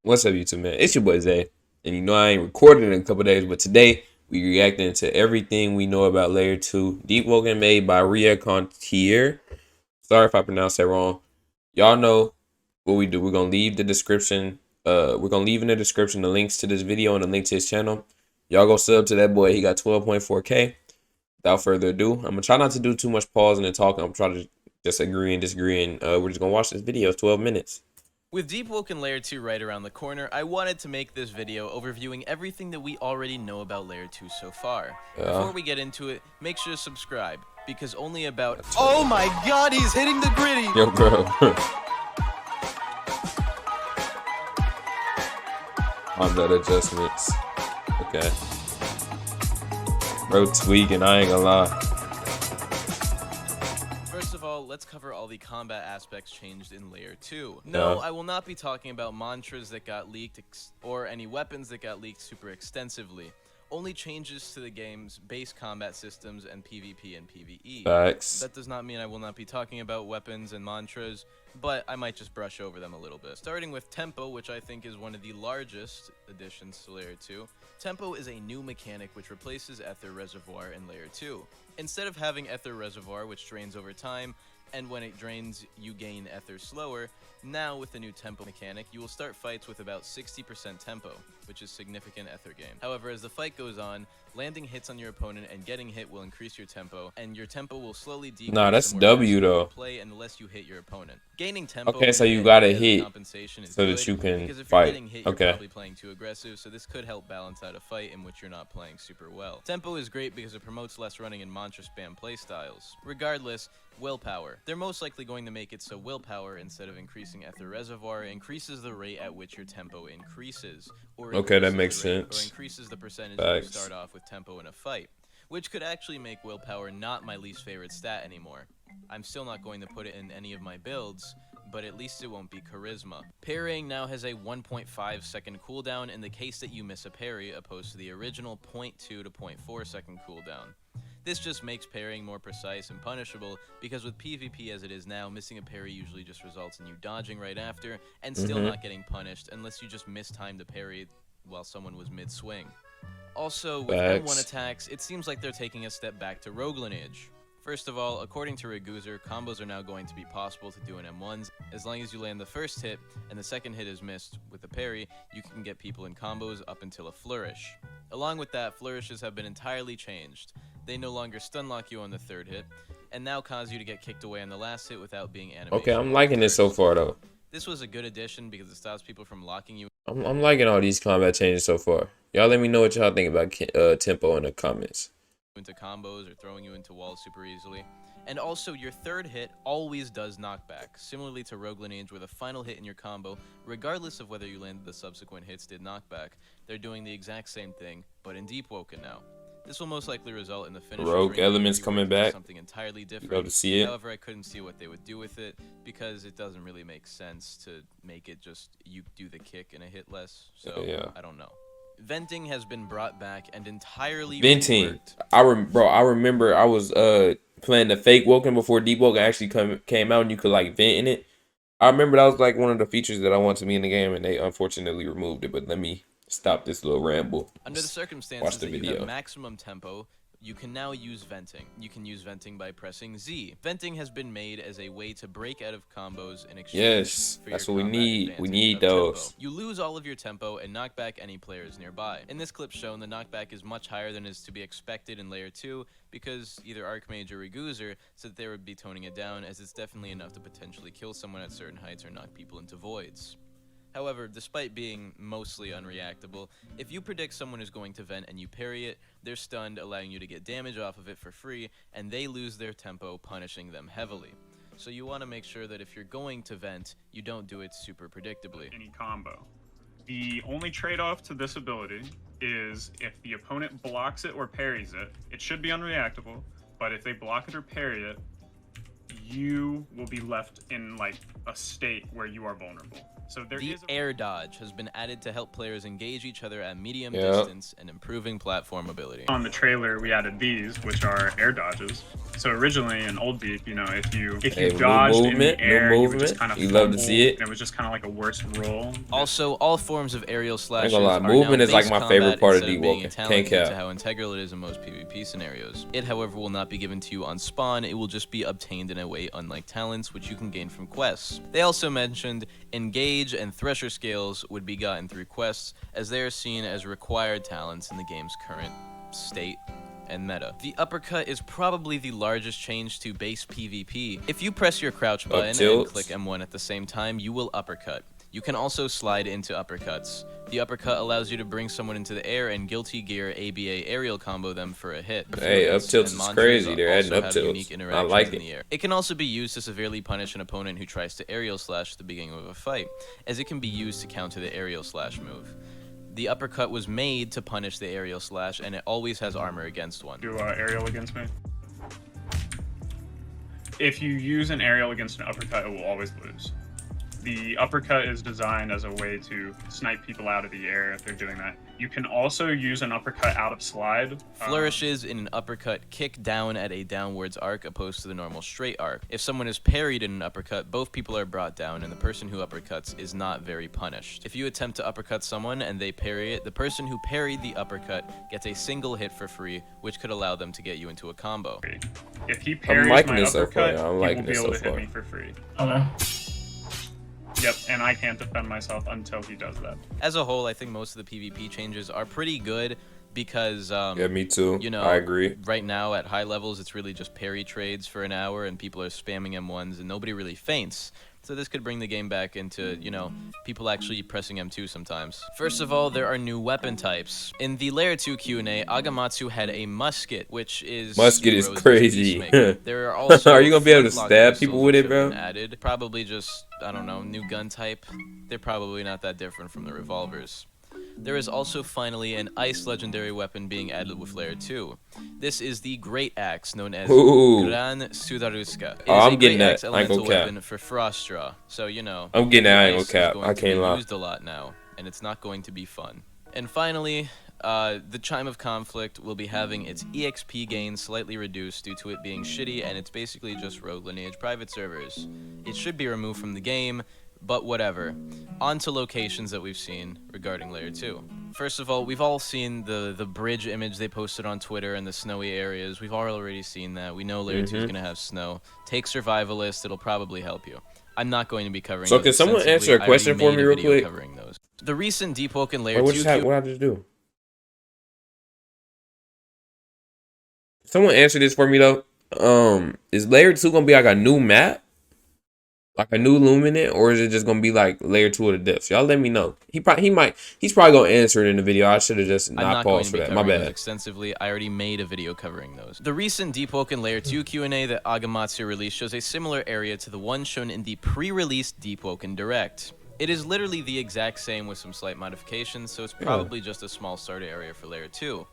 What's up, YouTube, man? It's your boy Zay, and you know I ain't recording in a couple days, but today we reacting to everything we know about Layer 2. DeepWoken made by Xavier. Sorry if I pronounced that wrong. Y'all know what we do. We're gonna leave the description. We're gonna leave in the description the links to this video and the link to his channel. Y'all go sub to that boy. He got 12.4K. Without further ado, I'm gonna try not to do too much pausing and talking. I'm trying to just agree and disagree, and we're just gonna watch this video. It's 12 minutes. With DeepWoken Layer 2 right around the corner, I wanted to make this video overviewing everything that we already know about Layer 2 so far. Before we get into it, make sure to subscribe, because only about— Oh my god, he's hitting the gritty! Yo, bro. Combat adjustments. Okay. Bro tweaking, I ain't gonna lie. First of all, let's cover all the combat aspects changed in Layer 2. No, I will not be talking about mantras that got leaked or any weapons that got leaked super extensively. Only changes to the game's base combat systems and PvP and PvE. Facts. That does not mean I will not be talking about weapons and mantras, but I might just brush over them a little bit. Starting with Tempo, which I think is one of the largest additions to Layer 2. Tempo is a new mechanic which replaces Ether Reservoir in Layer 2. Instead of having Ether Reservoir, which drains over time, and when it drains, you gain Ether slower, now with the new Tempo mechanic, you will start fights with about 60% Tempo, which is significant Ether gain. However, as the fight goes on, landing hits on your opponent and getting hit will increase your Tempo, and your Tempo will slowly decrease. Nah, that's W though. Play unless you hit your opponent. Gaining Tempo. Okay, so you gotta hit compensation so that you can because if fight. You're getting hit, you're probably playing too aggressive, so this could help balance out a fight in which you're not playing super well. Tempo is great because it promotes less running and mantra spam playstyles. Regardless, willpower. They're most likely going to make it so willpower, instead of increasing Ether Reservoir, increases the rate at which your Tempo increases. Or okay, that makes sense. Or increases the percentage you start off with Tempo in a fight, which could actually make willpower not my least favorite stat anymore. I'm still not going to put it in any of my builds, but at least it won't be charisma. Parrying now has a 1.5 second cooldown in the case that you miss a parry, opposed to the original 0.2 to 0.4 second cooldown. This just makes parrying more precise and punishable, because with PvP as it is now, missing a parry usually just results in you dodging right after, and still not getting punished, unless you just mistimed the parry while someone was mid-swing. Also, with M1 attacks, it seems like they're taking a step back to rogue lineage. First of all, according to Xavier, combos are now going to be possible to do in M1s. As long as you land the first hit, and the second hit is missed with a parry, you can get people in combos up until a flourish. Along with that, flourishes have been entirely changed. They no longer stun lock you on the third hit, and now cause you to get kicked away on the last hit without being animated. Okay, I'm liking this so far though. This was a good addition because it stops people from locking you. I'm liking all these combat changes so far. Y'all let me know what y'all think about Tempo in the comments. Into combos or throwing you into walls super easily. And also, your third hit always does knockback, similarly to Rogue Lineage, where the final hit in your combo, regardless of whether you landed the subsequent hits, did knockback. They're doing the exact same thing, but in DeepWoken now. This will most likely result in the finish. Rogue elements coming back. Something entirely different. You able to see it. However, I couldn't see what they would do with it, because it doesn't really make sense to make it just you do the kick and a hit less. So yeah. I don't know. Venting has been brought back and entirely venting. reworked. Bro, I remember I was playing the fake Woken before DeepWoken actually came out, and you could like vent in it. I remember that was like one of the features that I wanted to be in the game, and they unfortunately removed it. But let me stop this little ramble. Under the circumstances that you have maximum tempo, you can now use venting. You can use venting by pressing Z. Venting has been made as a way to break out of combos in exchange for that's your what we need. We need those. Tempo. You lose all of your tempo and knock back any players nearby. In this clip shown, the knockback is much higher than is to be expected in Layer 2, because either Archmage or Xavier said that they would be toning it down, as it's definitely enough to potentially kill someone at certain heights or knock people into voids. However, despite being mostly unreactable, if you predict someone is going to vent and you parry it, they're stunned, allowing you to get damage off of it for free, and they lose their tempo, punishing them heavily. So you want to make sure that if you're going to vent, you don't do it super predictably. Any combo. The only trade-off to this ability is if the opponent blocks it or parries it, it should be unreactable, but if they block it or parry it, you will be left in like a state where you are vulnerable. So the air dodge has been added to help players engage each other at medium Yep. distance and improving platform ability. On the trailer, we added these, which are air dodges. So originally in old Deep, you know, if you dodged in the air, you would just kind of you love to see it. And it was just kind of like a worse roll. Also, all forms of aerial slashes I ain't gonna lie, movement is like my favorite part of DeepWoken. Can't cap. To how integral it is in most PvP scenarios. It, however, will not be given to you on spawn. It will just be obtained in a way unlike talents, which you can gain from quests. They also mentioned engage and thresher scales would be gotten through quests, as they are seen as required talents in the game's current state and meta. The uppercut is probably the largest change to base PvP. If you press your crouch button and click M1 at the same time, you will uppercut. You can also slide into uppercuts. The uppercut allows you to bring someone into the air and Guilty Gear ABA aerial combo them for a hit. Hey, up tilts is crazy. They're adding up tilts. I like it. It can also be used to severely punish an opponent who tries to aerial slash at the beginning of a fight, as it can be used to counter the aerial slash move. The uppercut was made to punish the aerial slash, and it always has armor against one. Do aerial against me. If you use an aerial against an uppercut, it will always lose. The uppercut is designed as a way to snipe people out of the air if they're doing that. You can also use an uppercut out of slide. Flourishes in an uppercut kick down at a downwards arc opposed to the normal straight arc. If someone is parried in an uppercut, both people are brought down and the person who uppercuts is not very punished. If you attempt to uppercut someone and they parry it, the person who parried the uppercut gets a single hit for free, which could allow them to get you into a combo. If he parries my uppercut, he will be able to hit me for free. Okay. Yep, and I can't defend myself until he does that. As a whole, I think most of the PvP changes are pretty good because, yeah, me too. You know, I agree. Right now at high levels, it's really just parry trades for an hour and people are spamming M1s and nobody really faints. So this could bring the game back into, you know, people actually pressing M2 sometimes. First of all, there are new weapon types. In the Layer 2 Q&A, Agamatsu had a musket, which is... Musket is crazy. There are also... Are you gonna be able to stab people with it, bro? Added. Probably just, I don't know, new gun type. They're probably not that different from the revolvers. There is also finally an ice legendary weapon being added with Layer 2. This is the Great Axe, known as Gran Sudaruska. It is I'm a getting Great that. Axe elemental weapon for Frost Straw. So, you know, I'm getting that. I ain't gonna cap. I can't lie. Used a lot now, and it's not going to be fun. And finally, the Chime of Conflict will be having its EXP gain slightly reduced due to it being shitty, and it's basically just Rogue Lineage private servers. It should be removed from the game, but whatever. On to locations that we've seen regarding Layer 2. First of all, we've all seen the bridge image they posted on Twitter and the snowy areas. We've already seen that. We know Layer 2 is going to have snow. Take Survivalist, it'll probably help you. I'm not going to be covering So those can someone answer a question for me real quick? Covering those. The recent DeepWoken Layer 2... What did I just do? Someone answer this for me, though. Is Layer 2 going to be like a new map? Like a new Luminant, or is it just gonna be like Layer 2 of the depths? Y'all let me know. He's probably gonna answer it in the video. I should have just not paused for that. My bad. Extensively, I already made a video covering those. The recent DeepWoken Layer 2 Q&A that Agamatsu released shows a similar area to the one shown in the pre-released DeepWoken Direct. It is literally the exact same with some slight modifications, so it's probably just a small starter area for Layer 2.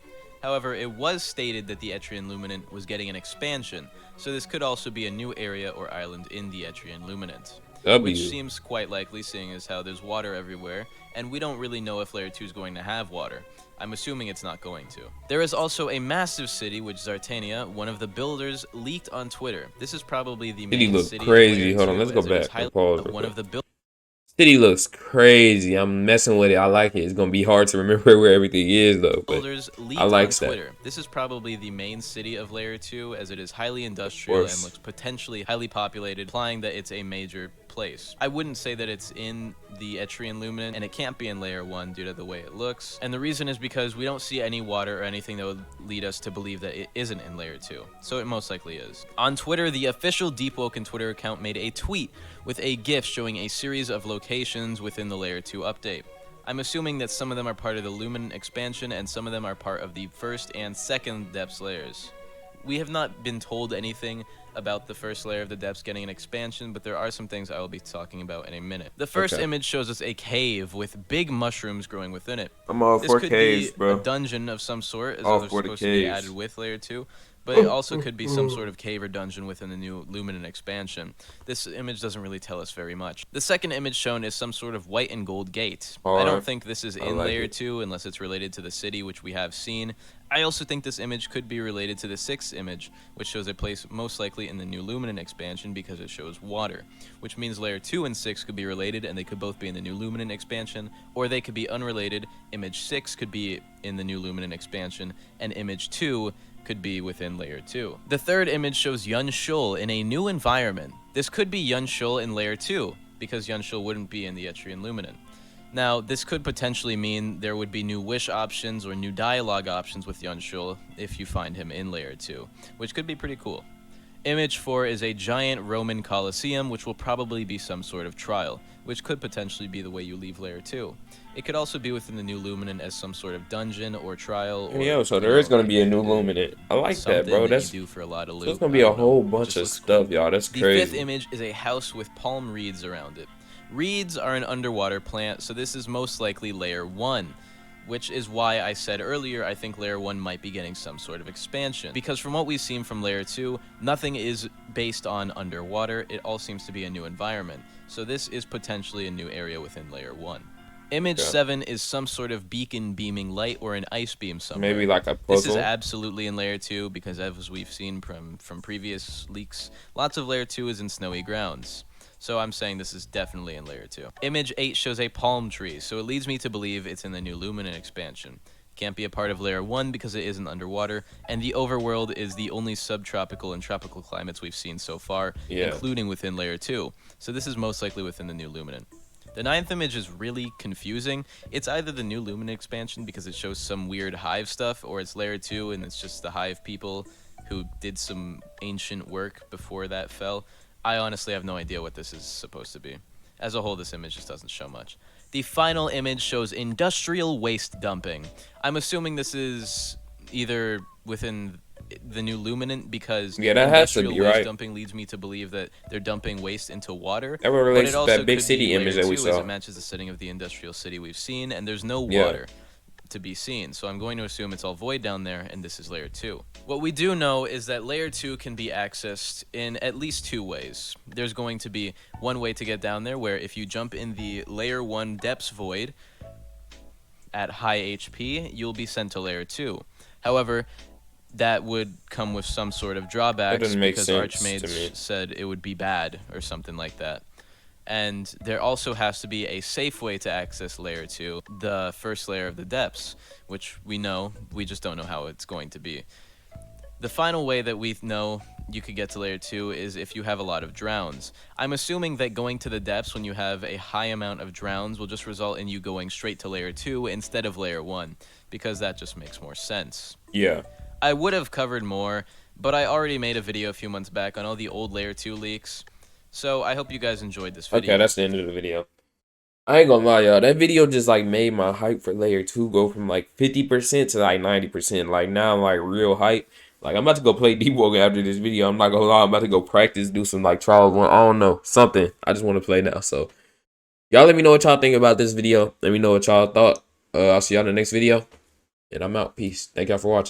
However, it was stated that the Etrian Luminant was getting an expansion, so this could also be a new area or island in the Etrian Luminant. Which seems quite likely, seeing as how there's water everywhere, and we don't really know if Layer 2 is going to have water. I'm assuming it's not going to. There is also a massive city, which Zartania, one of the builders, leaked on Twitter. This is probably the main city. City look crazy. Hold on, let's go back. One of the builders. City looks crazy. I'm messing with it. I like it. It's gonna be hard to remember where everything is, though. But I like that. This is probably the main city of Layer 2, as it is highly industrial and looks potentially highly populated, implying that it's a major place. I wouldn't say that it's in the Etrian Luminant, and it can't be in Layer 1 due to the way it looks. And the reason is because we don't see any water or anything that would lead us to believe that it isn't in Layer 2. So it most likely is. On Twitter, the official DeepWoken Twitter account made a tweet with a GIF showing a series of locations within the Layer 2 update. I'm assuming that some of them are part of the Luminant expansion and some of them are part of the first and second Depths layers. We have not been told anything about the first layer of the depths getting an expansion, but there are some things I will be talking about in a minute. The first image shows us a cave with big mushrooms growing within it. I'm all for caves, bro. A dungeon of some sort, as those are supposed to be added with Layer 2. but it also could be some sort of cave or dungeon within the new Luminant expansion. This image doesn't really tell us very much. The second image shown is some sort of white and gold gate. I don't think this is in layer 2 unless it's related to the city, which we have seen. I also think this image could be related to the sixth image, which shows a place most likely in the new Luminant expansion because it shows water, which means layer 2 and 6 could be related and they could both be in the new Luminant expansion, or they could be unrelated. Image 6 could be in the new Luminant expansion, and image 2 could be within layer 2. The third image shows Yunshul in a new environment. This could be Yunshul in layer 2, because Yunshul wouldn't be in the Etrian Luminant. Now, this could potentially mean there would be new wish options or new dialogue options with Yunshul if you find him in layer 2, which could be pretty cool. Image 4 is a giant Roman Colosseum, which will probably be some sort of trial, which could potentially be the way you leave layer 2. It could also be within the new Luminant as some sort of dungeon or trial. Or, so there is going to be a new Luminant. I like that, bro. That's you do for a lot of loot. So it's going to be a whole bunch of stuff, y'all. That's crazy. The fifth image is a house with palm reeds around it. Reeds are an underwater plant, so this is most likely layer 1. Which is why I said earlier I think layer 1 might be getting some sort of expansion. Because from what we've seen from layer 2, nothing is based on underwater. It all seems to be a new environment. So this is potentially a new area within layer 1. Image 7 is some sort of beacon beaming light or an ice beam somewhere. Maybe like a puzzle. This is absolutely in layer 2 because as we've seen from previous leaks, lots of layer 2 is in snowy grounds. So I'm saying this is definitely in layer 2. Image 8 shows a palm tree, so it leads me to believe it's in the new Luminant expansion. Can't be a part of layer 1 because it isn't underwater, and the overworld is the only subtropical and tropical climates we've seen so far, including within layer 2. So this is most likely within the new Luminant. The ninth image is really confusing. It's either the new Luminant expansion because it shows some weird hive stuff, or it's layer 2 and it's just the hive people who did some ancient work before that fell. I honestly have no idea what this is supposed to be. As a whole, this image just doesn't show much. The final image shows industrial waste dumping. I'm assuming this is either within the new Luminant because that has to be industrial waste right. Dumping leads me to believe that they're dumping waste into water. That relates to that big could city be image layer that we 2 as saw. it matches the setting of the industrial city we've seen, and there's no water to be seen. So I'm going to assume it's all void down there, and this is layer 2. What we do know is that layer 2 can be accessed in at least 2 ways. There's going to be one way to get down there where if you jump in the layer 1 depths void at high HP, you'll be sent to layer 2. However, that would come with some sort of drawbacks because Archmage said it would be bad or something like that. And there also has to be a safe way to access layer 2, the first layer of the depths, which we know, we just don't know how it's going to be. The final way that we know you could get to layer 2 is if you have a lot of drowns. I'm assuming that going to the depths when you have a high amount of drowns will just result in you going straight to layer 2 instead of layer 1, because that just makes more sense. Yeah. I would have covered more, but I already made a video a few months back on all the old layer 2 leaks. So I hope you guys enjoyed this video. Okay, that's the end of the video. I ain't gonna lie, y'all. That video just like made my hype for layer 2 go from like 50% to like 90%. Like now I'm like real hype. Like I'm about to go play DeepWoken after this video. I'm not gonna lie, I'm about to go practice, do some like trials. I don't know, something. I just want to play now. So y'all let me know what y'all think about this video. Let me know what y'all thought. I'll see y'all in the next video. And I'm out. Peace. Thank y'all for watching.